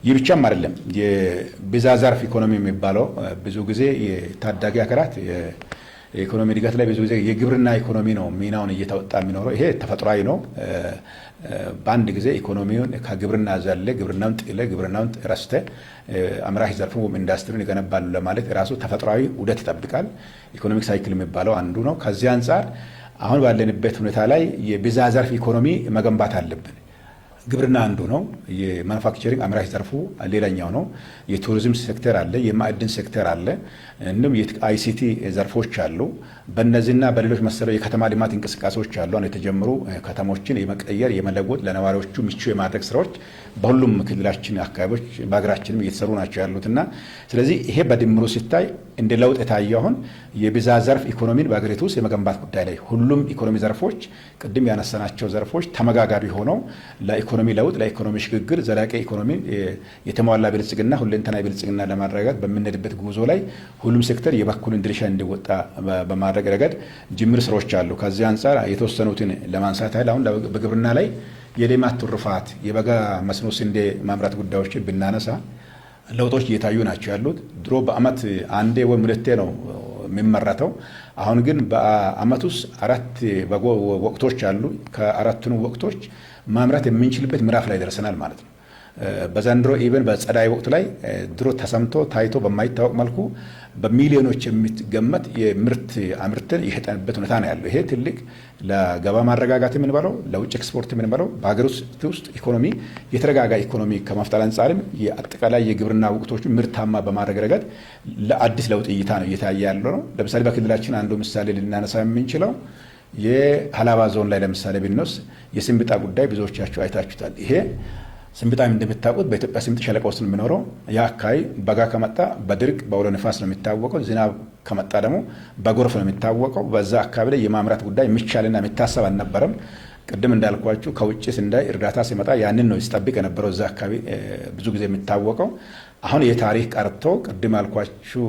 ይብቻም አይደለም የብዝሃ ዘርፍ ኢኮኖሚ የሚባለው ብዙ ጊዜ የታዳጊ ሀገራት የኢኮኖሚ እድገት ላይ ብዙ ጊዜ የግብርና ኢኮኖሚ ነው ሚናውን እየተወጣ የሚኖረው። ይሄ ተፈጥሯዊ ነው። በአንድ ጊዜ ኢኮኖሚውን ከግብርና ዘለ ግብርናውን ጥለ ግብርናውን ረስተ አምራች ዘርፉ ኢንዱስትሪን ይገነባሉ ለማለት ራሱ ተፈጥሯዊ ውደት ይጠብቃል። ኢኮኖሚክ ሳይክል የሚባለው አንዱ ነው። ከዚህ አንጻር አሁን ባለንበት ሁኔታ ላይ የብዝሃ ዘርፍ ኢኮኖሚ መገንባት አለብን። ግብርና አንዱ ነው። የማኑፋክቸሪንግ አምራች ዘርፉ ሌላኛው ነው። የቱሪዝም ሴክተር አለ፣ የማዕድን ሴክተር አለ፣ እንዲሁም የአይሲቲ ዘርፎች አሉ። በእነዚህና በሌሎች መሰለው የከተማ ልማት እንቅስቃሴዎች አሉ። አሁን የተጀመሩ ከተሞችን የመቀየር የመለወጥ ለነዋሪዎቹ ምቹ የማድረግ ስራዎች በሁሉም ክልላችን አካባቢዎች በሀገራችንም እየተሰሩ ናቸው ያሉትና ስለዚህ ይሄ በድምሩ ሲታይ እንደ ለውጥ የታየው አሁን የብዝሃ ዘርፍ ኢኮኖሚን በሀገሪቱ ውስጥ የመገንባት ጉዳይ ላይ ሁሉም ኢኮኖሚ ዘርፎች ቅድም ያነሳናቸው ዘርፎች ተመጋጋቢ ሆነው ለኢኮኖሚ ለውጥ ለኢኮኖሚ ሽግግር ዘላቂ ኢኮኖሚ የተሟላ ብልጽግና ሁለንተናዊ ብልጽግና ለማረጋገጥ በምንሄድበት ጉዞ ላይ ሁሉም ሴክተር የበኩሉን ድርሻ እንዲወጣ በማድረግ ረገድ ጅምር ስራዎች አሉ። ከዚህ አንጻር የተወሰኑትን ለማንሳት ያህል አሁን በግብርና ላይ የሌማት ትሩፋት የበጋ መስኖ ስንዴ ማምረት ጉዳዮችን ብናነሳ ለውጦች እየታዩ ናቸው ያሉት። ድሮ በአመት አንዴ ወይም ሁለቴ ነው የሚመረተው። አሁን ግን በአመት ውስጥ 4 ወቅቶች አሉ። ከአራቱን ወቅቶች ማምረት የምንችልበት ምዕራፍ ላይ ደርሰናል ማለት ነው። በዘንድሮ ኢቨን በጸዳይ ወቅት ላይ ድሮ ተሰምቶ ታይቶ በማይታወቅ መልኩ በሚሊዮኖች የሚገመት የምርት አምርተን የሸጠንበት ሁኔታ ነው ያለው። ይሄ ትልቅ ለገበያ ማረጋጋት የምንበለው ለውጭ ኤክስፖርት የምንበለው በሀገር ውስጥ ኢኮኖሚ የተረጋጋ ኢኮኖሚ ከመፍጠር አንጻርም የአጠቃላይ የግብርና ወቅቶቹ ምርታማ በማድረግ ረገድ ለአዲስ ለውጥ እይታ ነው እየታየ ያለው ነው። ለምሳሌ በክልላችን አንዱ ምሳሌ ልናነሳ የምንችለው የሀላባ ዞን ላይ ለምሳሌ ብንወስድ የስንብጣ ጉዳይ ብዙዎቻችሁ አይታችሁታል። ይሄ ስንብጣ እንደምታውቁት በኢትዮጵያ ስምጥ ሸለቆ ውስጥ ነው የሚኖረው። ያ አካባቢ በጋ ከመጣ በድርቅ በአውሎ ነፋስ ነው የሚታወቀው። ዝናብ ከመጣ ደግሞ በጎርፍ ነው የሚታወቀው። በዛ አካባቢ ላይ የማምራት ጉዳይ የሚቻልና የሚታሰብ አልነበረም። ቅድም እንዳልኳችሁ ከውጭ ስንዳይ እርዳታ ሲመጣ ያንን ነው ሲጠብቅ የነበረው እዛ አካባቢ ብዙ ጊዜ የሚታወቀው። አሁን የታሪክ ቀርቶ ቅድም ያልኳችሁ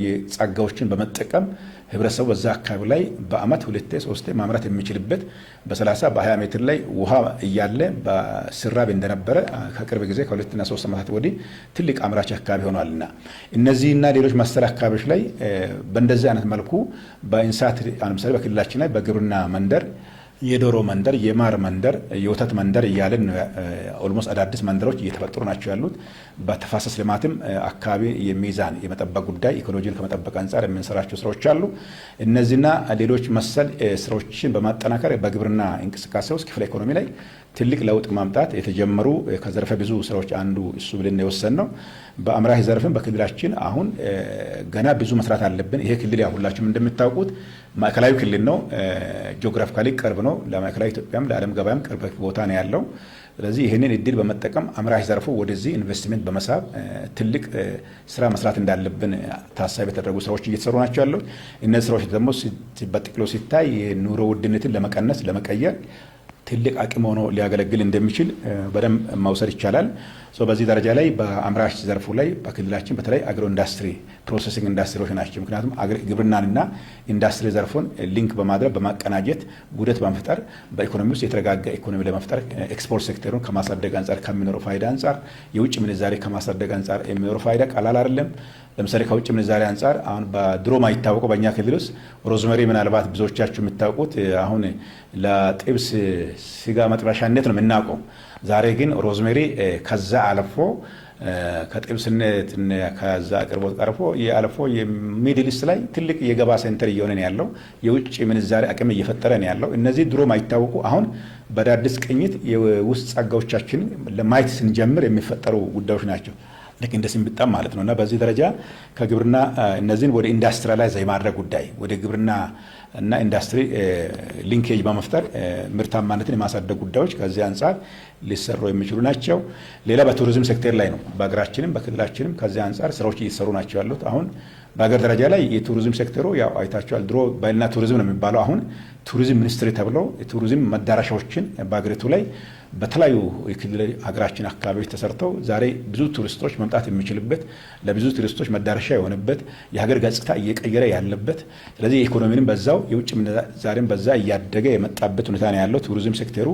የጸጋዎችን በመጠቀም ህብረተሰቡ በዛ አካባቢ ላይ በአመት 2-3 ማምረት የሚችልበት በ30 በ20 ሜትር ላይ ውሃ እያለ በስራብ እንደነበረ ከቅርብ ጊዜ ከ2-3 ዓመታት ወዲህ ትልቅ አምራች አካባቢ ሆኗልና እነዚህና ሌሎች መሰል አካባቢዎች ላይ በእንደዚህ አይነት መልኩ በእንስሳት ለምሳሌ በክልላችን ላይ በግብርና መንደር የዶሮ መንደር፣ የማር መንደር፣ የወተት መንደር እያለን ኦልሞስት አዳዲስ መንደሮች እየተፈጠሩ ናቸው ያሉት። በተፋሰስ ልማትም አካባቢ የሚዛን የመጠበቅ ጉዳይ ኢኮሎጂን ከመጠበቅ አንጻር የምንሰራቸው ስራዎች አሉ። እነዚህና ሌሎች መሰል ስራዎችን በማጠናከር በግብርና እንቅስቃሴ ውስጥ ክፍለ ኢኮኖሚ ላይ ትልቅ ለውጥ ማምጣት የተጀመሩ ከዘርፈ ብዙ ስራዎች አንዱ እሱ ብለን የወሰን ነው። በአምራች ዘርፍም በክልላችን አሁን ገና ብዙ መስራት አለብን። ይሄ ክልል ያው ሁላችሁም እንደምታውቁት ማዕከላዊ ክልል ነው። ጂኦግራፊካሊ ቅርብ ነው ለማዕከላዊ ኢትዮጵያም ለዓለም ገበያም ቅርብ ቦታ ነው ያለው። ስለዚህ ይህንን እድል በመጠቀም አምራች ዘርፉ ወደዚህ ኢንቨስትመንት በመሳብ ትልቅ ስራ መስራት እንዳለብን ታሳቢ የተደረጉ ስራዎች እየተሰሩ ናቸው ያሉት። እነዚህ ስራዎች ደግሞ በጥቅሉ ሲታይ የኑሮ ውድነትን ለመቀነስ ለመቀየር ትልቅ አቅም ሆኖ ሊያገለግል እንደሚችል በደንብ መውሰድ ይቻላል። በዚህ ደረጃ ላይ በአምራች ዘርፉ ላይ በክልላችን በተለይ አግሮ ኢንዱስትሪ ፕሮሰሲንግ ኢንዱስትሪዎች ናቸው። ምክንያቱም ግብርናንና ኢንዱስትሪ ዘርፉን ሊንክ በማድረግ በማቀናጀት ውህደት በመፍጠር በኢኮኖሚ ውስጥ የተረጋጋ ኢኮኖሚ ለመፍጠር ኤክስፖርት ሴክተሩን ከማሳደግ አንጻር ከሚኖረው ፋይዳ አንጻር የውጭ ምንዛሬ ከማሳደግ አንጻር የሚኖረው ፋይዳ ቀላል አይደለም። ለምሳሌ ከውጭ ምንዛሬ አንጻር አሁን በድሮ ማይታወቀው በእኛ ክልል ውስጥ ሮዝሜሪ ምናልባት ብዙዎቻችሁ የምታውቁት አሁን ለጥብስ ስጋ መጥበሻነት ነው የምናውቀው። ዛሬ ግን ሮዝሜሪ ከዛ አልፎ ከጥብስነት ከዛ አቅርቦት ቀርፎ የአልፎ የሚድል ኢስት ላይ ትልቅ የገባ ሴንተር እየሆነ ነው ያለው። የውጭ ምንዛሬ አቅም እየፈጠረ ነው ያለው። እነዚህ ድሮ ማይታወቁ አሁን በአዳዲስ ቅኝት የውስጥ ጸጋዎቻችን ለማየት ስንጀምር የሚፈጠሩ ጉዳዮች ናቸው። ልክ እንደ ስንብጣ ማለት ነውና በዚህ ደረጃ ከግብርና እነዚህን ወደ ኢንዱስትሪላይዝ የማድረግ ጉዳይ ወደ ግብርና እና ኢንዱስትሪ ሊንኬጅ በመፍጠር ምርታማነትን የማሳደግ ጉዳዮች ከዚህ አንጻር ሊሰሩ የሚችሉ ናቸው። ሌላ በቱሪዝም ሴክተር ላይ ነው። በሀገራችንም በክልላችንም ከዚህ አንጻር ስራዎች እየተሰሩ ናቸው ያሉት። አሁን በሀገር ደረጃ ላይ የቱሪዝም ሴክተሩ ያው አይታችኋል። ድሮ ባህልና ቱሪዝም ነው የሚባለው። አሁን ቱሪዝም ሚኒስትሪ ተብሎ የቱሪዝም መዳረሻዎችን በአገሪቱ ላይ በተለያዩ የክልል ሀገራችን አካባቢዎች ተሰርተው ዛሬ ብዙ ቱሪስቶች መምጣት የሚችልበት ለብዙ ቱሪስቶች መዳረሻ የሆነበት የሀገር ገጽታ እየቀየረ ያለበት ስለዚህ ኢኮኖሚንም በዛው የውጭ ምንዛሬም በዛ እያደገ የመጣበት ሁኔታ ነው ያለው። ቱሪዝም ሴክተሩ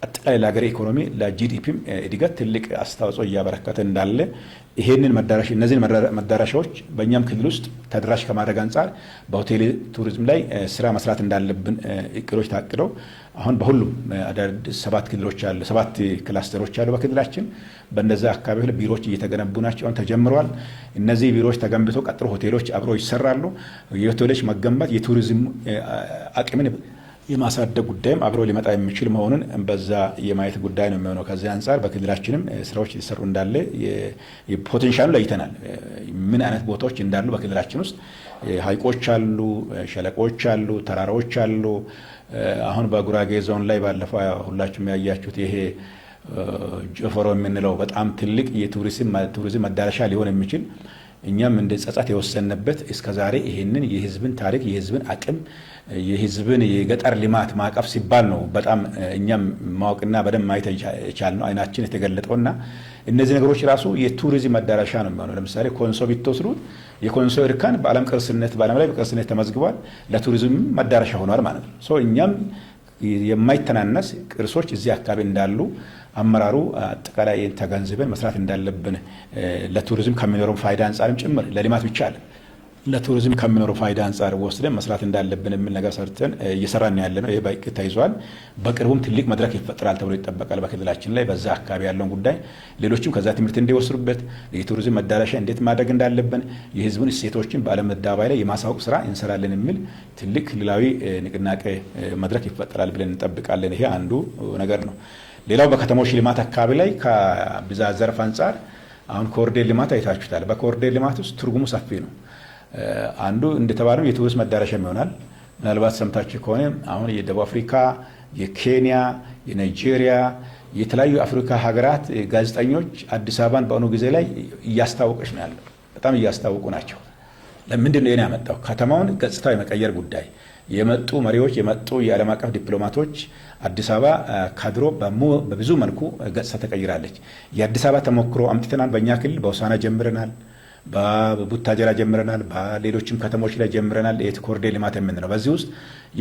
አጠቃላይ ለሀገር ኢኮኖሚ ለጂዲፒም እድገት ትልቅ አስተዋጽኦ እያበረከተ እንዳለ ይሄንን እነዚህን መዳረሻዎች በእኛም ክልል ውስጥ ተደራሽ ከማድረግ አንጻር በሆቴል ቱሪዝም ላይ ስራ መስራት እንዳለብን እቅዶች ታቅደው አሁን በሁሉም አዳዲስ 7 ክልሎች አሉ 7 ክላስተሮች አሉ በክልላችን በእነዛ አካባቢ ላይ ቢሮዎች እየተገነቡ ናቸው አሁን ተጀምረዋል። እነዚህ ቢሮዎች ተገንብተው ቀጥሎ ሆቴሎች አብረው ይሰራሉ። የሆቴሎች መገንባት የቱሪዝም አቅምን የማሳደግ ጉዳይም አብሮ ሊመጣ የሚችል መሆኑን በዛ የማየት ጉዳይ ነው የሚሆነው። ከዚህ አንጻር በክልላችንም ስራዎች እየተሰሩ እንዳለ የፖቴንሻሉ ለይተናል። ምን አይነት ቦታዎች እንዳሉ በክልላችን ውስጥ ሀይቆች አሉ፣ ሸለቆች አሉ፣ ተራራዎች አሉ። አሁን በጉራጌ ዞን ላይ ባለፈው ሁላችሁም ያያችሁት ይሄ ጆፈሮ የምንለው በጣም ትልቅ የቱሪዝም መዳረሻ ሊሆን የሚችል እኛም እንደ ጸጸት የወሰነበት እስከዛሬ ይሄንን የህዝብን ታሪክ የህዝብን አቅም የህዝብን የገጠር ልማት ማቀፍ ሲባል ነው በጣም እኛም ማወቅና በደንብ ማየት የቻልነው አይናችን የተገለጠውና እነዚህ ነገሮች ራሱ የቱሪዝም መዳረሻ ነው የሚሆነው። ለምሳሌ ኮንሶ ቢትወስዱት የኮንሶ እርካን በዓለም ቅርስነት በዓለም ላይ በቅርስነት ተመዝግቧል፣ ለቱሪዝም መዳረሻ ሆኗል ማለት ነው። ሶ እኛም የማይተናነስ ቅርሶች እዚህ አካባቢ እንዳሉ አመራሩ አጠቃላይ ተገንዝበን መስራት እንዳለብን ለቱሪዝም ከሚኖረው ፋይዳ አንጻርም ጭምር ለልማት ብቻ አለ ለቱሪዝም ከሚኖረው ፋይዳ አንጻር ወስደን መስራት እንዳለብን የሚል ነገር ሰርተን እየሰራን ያለነው። ይሄ በእቅድ ተይዟል። በቅርቡም ትልቅ መድረክ ይፈጠራል ተብሎ ይጠበቃል በክልላችን ላይ በዛ አካባቢ ያለውን ጉዳይ ሌሎችም ከዛ ትምህርት እንዲወስዱበት የቱሪዝም መዳረሻ እንዴት ማድረግ እንዳለብን የህዝቡን እሴቶችን በዓለም አደባባይ ላይ የማሳወቅ ስራ እንሰራለን የሚል ትልቅ ክልላዊ ንቅናቄ መድረክ ይፈጠራል ብለን እንጠብቃለን። ይሄ አንዱ ነገር ነው። ሌላው በከተሞች ልማት አካባቢ ላይ ከብዝሃ ዘርፍ አንጻር አሁን ኮሪደር ልማት አይታችሁታል። በኮሪደር ልማት ውስጥ ትርጉሙ ሰፊ ነው። አንዱ እንደተባለው የቱሪስት መዳረሻም ይሆናል። ምናልባት ሰምታችሁ ከሆነ አሁን የደቡብ አፍሪካ፣ የኬንያ፣ የናይጄሪያ የተለያዩ አፍሪካ ሀገራት ጋዜጠኞች አዲስ አበባን በአሁኑ ጊዜ ላይ እያስታወቀች ነው ያለው። በጣም እያስታወቁ ናቸው። ለምንድን ነው ያመጣው? ከተማውን ገጽታ የመቀየር ጉዳይ የመጡ መሪዎች የመጡ የዓለም አቀፍ ዲፕሎማቶች አዲስ አበባ ካድሮ በብዙ መልኩ ገጽታ ተቀይራለች። የአዲስ አበባ ተሞክሮ አምጥተናል። በእኛ ክልል በሆሳዕና ጀምረናል፣ በቡታጀራ ጀምረናል፣ በሌሎችም ከተሞች ላይ ጀምረናል። የኮሪደር ልማት የምንለው በዚህ ውስጥ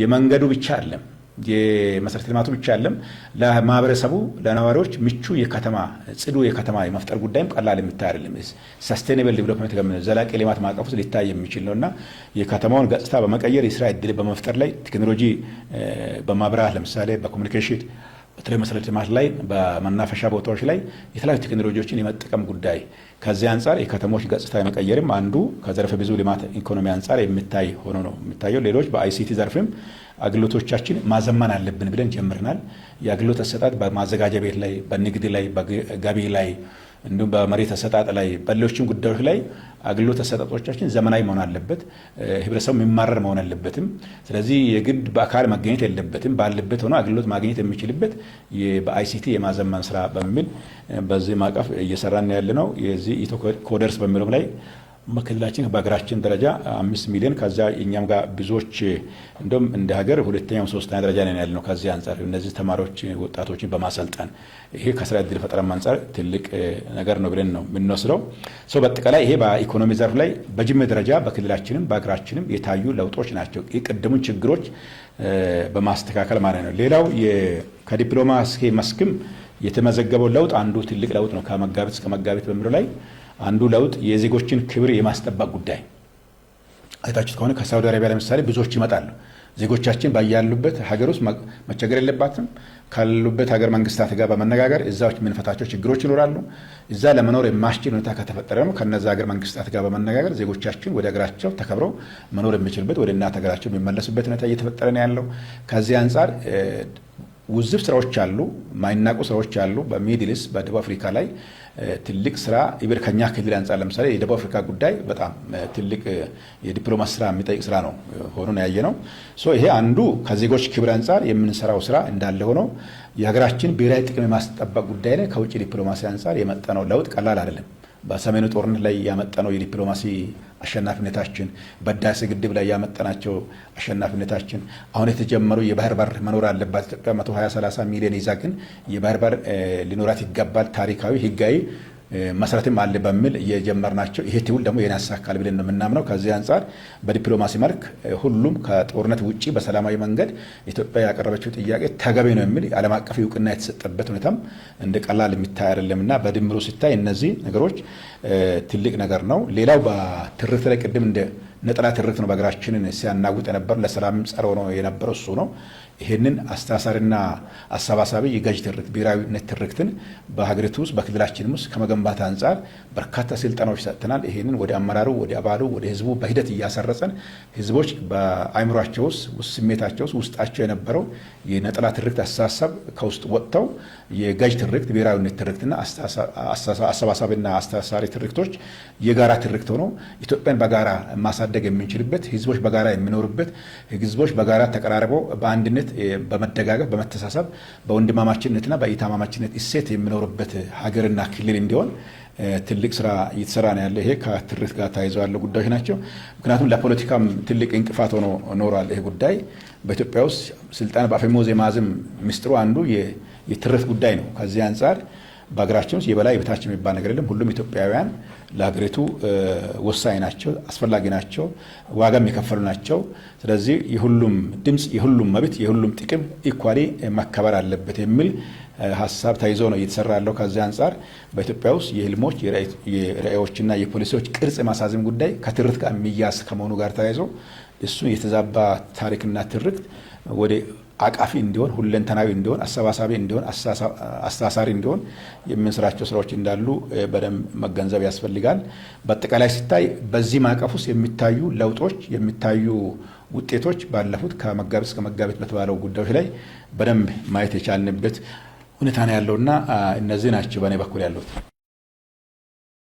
የመንገዱ ብቻ አይደለም የመሰረተ ልማቱ ብቻ አይደለም፣ ለማህበረሰቡ ለነዋሪዎች ምቹ የከተማ ጽዱ የከተማ የመፍጠር ጉዳይም ቀላል የሚታይ አይደለም። ሰስቴኔብል ዲቨሎፕመንት ዘላቂ ልማት ማዕቀፍ ውስጥ ሊታይ የሚችል ነውና የከተማውን ገጽታ በመቀየር የስራ ዕድል በመፍጠር ላይ ቴክኖሎጂ በማብራት ለምሳሌ በኮሙኒኬሽን በተለይ መሰረተ ልማት ላይ በመናፈሻ ቦታዎች ላይ የተለያዩ ቴክኖሎጂዎችን የመጠቀም ጉዳይ ከዚህ አንጻር የከተሞች ገጽታ የመቀየርም አንዱ ከዘርፈ ብዙ ልማት ኢኮኖሚ አንጻር የሚታይ ሆኖ ነው የሚታየው። ሌሎች በአይሲቲ ዘርፍም አገልግሎቶቻችን ማዘመን አለብን ብለን ጀምረናል። የአገልግሎት አሰጣጥ በማዘጋጃ ቤት ላይ፣ በንግድ ላይ፣ በገቢ ላይ እንዲሁም በመሬት አሰጣጥ ላይ በሌሎችም ጉዳዮች ላይ አገልግሎት አሰጣጦቻችን ዘመናዊ መሆን አለበት። ህብረተሰቡ የሚማረር መሆን አለበትም። ስለዚህ የግድ በአካል መገኘት የለበትም። ባለበት ሆኖ አገልግሎት ማግኘት የሚችልበት በአይሲቲ የማዘመን ስራ በሚል በዚህ ማዕቀፍ እየሰራን ያለ ነው። የዚህ ኢትዮ ኮደርስ በሚለው ላይ በክልላችን በሀገራችን ደረጃ 5 ሚሊዮን ከዛ እኛም ጋር ብዙዎች እንደም እንደ ሀገር ሁለተኛው ሶስተኛ ደረጃ ላይ ያለነው። ከዚህ አንጻር እነዚህ ተማሪዎች ወጣቶችን በማሰልጠን ይሄ ከስራ ዕድል ፈጠራም አንጻር ትልቅ ነገር ነው ብለን ነው የምንወስደው። በአጠቃላይ ይሄ በኢኮኖሚ ዘርፍ ላይ በጅምር ደረጃ በክልላችንም በሀገራችንም የታዩ ለውጦች ናቸው፣ የቀደሙን ችግሮች በማስተካከል ማለት ነው። ሌላው ከዲፕሎማሲ መስክም የተመዘገበው ለውጥ አንዱ ትልቅ ለውጥ ነው። ከመጋቢት እስከ መጋቢት በሚለው ላይ አንዱ ለውጥ የዜጎችን ክብር የማስጠበቅ ጉዳይ አይታችሁት ከሆነ ከሳውዲ አረቢያ ለምሳሌ ብዙዎች ይመጣሉ። ዜጎቻችን ባያሉበት ሀገር ውስጥ መቸገር የለባትም። ካሉበት ሀገር መንግስታት ጋር በመነጋገር እዛዎች የምንፈታቸው ችግሮች ይኖራሉ። እዛ ለመኖር የማስችል ሁኔታ ከተፈጠረ ነው ከነዛ ሀገር መንግስታት ጋር በመነጋገር ዜጎቻችን ወደ ሀገራቸው ተከብረው መኖር የሚችልበት ወደ እናት ሀገራቸው የሚመለሱበት ሁኔታ እየተፈጠረ ነው ያለው። ከዚህ አንጻር ውዝፍ ስራዎች አሉ፣ ማይናቁ ስራዎች አሉ። በሚድል ኢስት በደቡብ አፍሪካ ላይ ትልቅ ስራ ይብር ከኛ ክልል አንጻር ለምሳሌ የደቡብ አፍሪካ ጉዳይ በጣም ትልቅ የዲፕሎማሲ ስራ የሚጠይቅ ስራ ነው ሆኖ ነው ያየነው። ይሄ አንዱ ከዜጎች ክብር አንጻር የምንሰራው ስራ እንዳለ ሆኖ የሀገራችን ብሔራዊ ጥቅም የማስጠበቅ ጉዳይ ላይ ከውጭ ዲፕሎማሲ አንጻር የመጣነው ለውጥ ቀላል አይደለም። በሰሜኑ ጦርነት ላይ ያመጣነው የዲፕሎማሲ አሸናፊነታችን፣ በህዳሴ ግድብ ላይ ያመጣናቸው አሸናፊነታችን፣ አሁን የተጀመረው የባህር በር መኖር አለባት ኢትዮጵያ 120-130 ሚሊዮን ይዛ ግን የባህር በር ሊኖራት ይገባል፣ ታሪካዊ ህጋዊ መሰረትም አለ በሚል የጀመርናቸው ይሄ ትውል ደግሞ ያሳካል ብለን ነው የምናምነው። ከዚህ አንጻር በዲፕሎማሲ መልክ ሁሉም ከጦርነት ውጪ በሰላማዊ መንገድ ኢትዮጵያ ያቀረበችው ጥያቄ ተገቢ ነው የሚል ዓለም አቀፍ እውቅና የተሰጠበት ሁኔታም እንደ ቀላል የሚታይ አይደለምና በድምሩ ሲታይ እነዚህ ነገሮች ትልቅ ነገር ነው። ሌላው በትርክት ላይ ቅድም እንደ ነጠላ ትርክት ነው በሀገራችንን ሲያናውጥ የነበር ለሰላም ጸር ሆኖ የነበረው እሱ ነው። ይህንን አስተሳሳሪና አሰባሳቢ የገዥ ትርክት ብሔራዊነት ትርክትን በሀገሪቱ ውስጥ በክልላችን ውስጥ ከመገንባት አንጻር በርካታ ስልጠናዎች ሰጥተናል። ይህንን ወደ አመራሩ፣ ወደ አባሉ፣ ወደ ህዝቡ በሂደት እያሰረጸን ህዝቦች በአይምሯቸው ውስጥ ስሜታቸው ውስጥ ውስጣቸው የነበረው የነጠላ ትርክት አስተሳሰብ ከውስጥ ወጥተው የገዥ ትርክት ብሔራዊነት ትርክትና አሰባሳቢና አስተሳሳሪ ትርክቶች የጋራ ትርክት ሆኖ ኢትዮጵያን በጋራ ማሳደግ የምንችልበት ህዝቦች በጋራ የሚኖሩበት ህዝቦች በጋራ ተቀራርበው በአንድነት በመደጋገፍ በመተሳሰብ በወንድማማችነትና በኢታማማችነት እሴት የሚኖሩበት ሀገርና ክልል እንዲሆን ትልቅ ስራ እየተሰራ ነው ያለ። ይሄ ከትርክት ጋር ተያይዞ ያሉ ጉዳዮች ናቸው። ምክንያቱም ለፖለቲካም ትልቅ እንቅፋት ሆኖ ኖሯል። ይሄ ጉዳይ በኢትዮጵያ ውስጥ ስልጣን በአፈሙዝ የማዝም ምስጢሩ አንዱ የትርክት ጉዳይ ነው። ከዚህ አንጻር በሀገራችን ውስጥ የበላይ በታች የሚባል ነገር የለም። ሁሉም ኢትዮጵያውያን ለሀገሪቱ ወሳኝ ናቸው፣ አስፈላጊ ናቸው፣ ዋጋም የከፈሉ ናቸው። ስለዚህ የሁሉም ድምፅ፣ የሁሉም መብት፣ የሁሉም ጥቅም ኢኳሊ መከበር አለበት የሚል ሀሳብ ተይዞ ነው እየተሰራ ያለው። ከዚህ አንጻር በኢትዮጵያ ውስጥ የህልሞች የራዕዮችና የፖሊሲዎች ቅርጽ የማሳዘም ጉዳይ ከትርክት ጋር የሚያዝ ከመሆኑ ጋር ተያይዞ እሱ የተዛባ ታሪክና ትርክት ወደ አቃፊ እንዲሆን፣ ሁለንተናዊ እንዲሆን፣ አሰባሳቢ እንዲሆን፣ አስተሳሳሪ እንዲሆን የምንሰራቸው ስራዎች እንዳሉ በደንብ መገንዘብ ያስፈልጋል። በአጠቃላይ ሲታይ በዚህ ማዕቀፍ ውስጥ የሚታዩ ለውጦች የሚታዩ ውጤቶች ባለፉት ከመጋቢት እስከ መጋቢት በተባለው ጉዳዮች ላይ በደንብ ማየት የቻልንበት ሁኔታ ነው ያለውና እነዚህ ናቸው በእኔ በኩል ያሉት።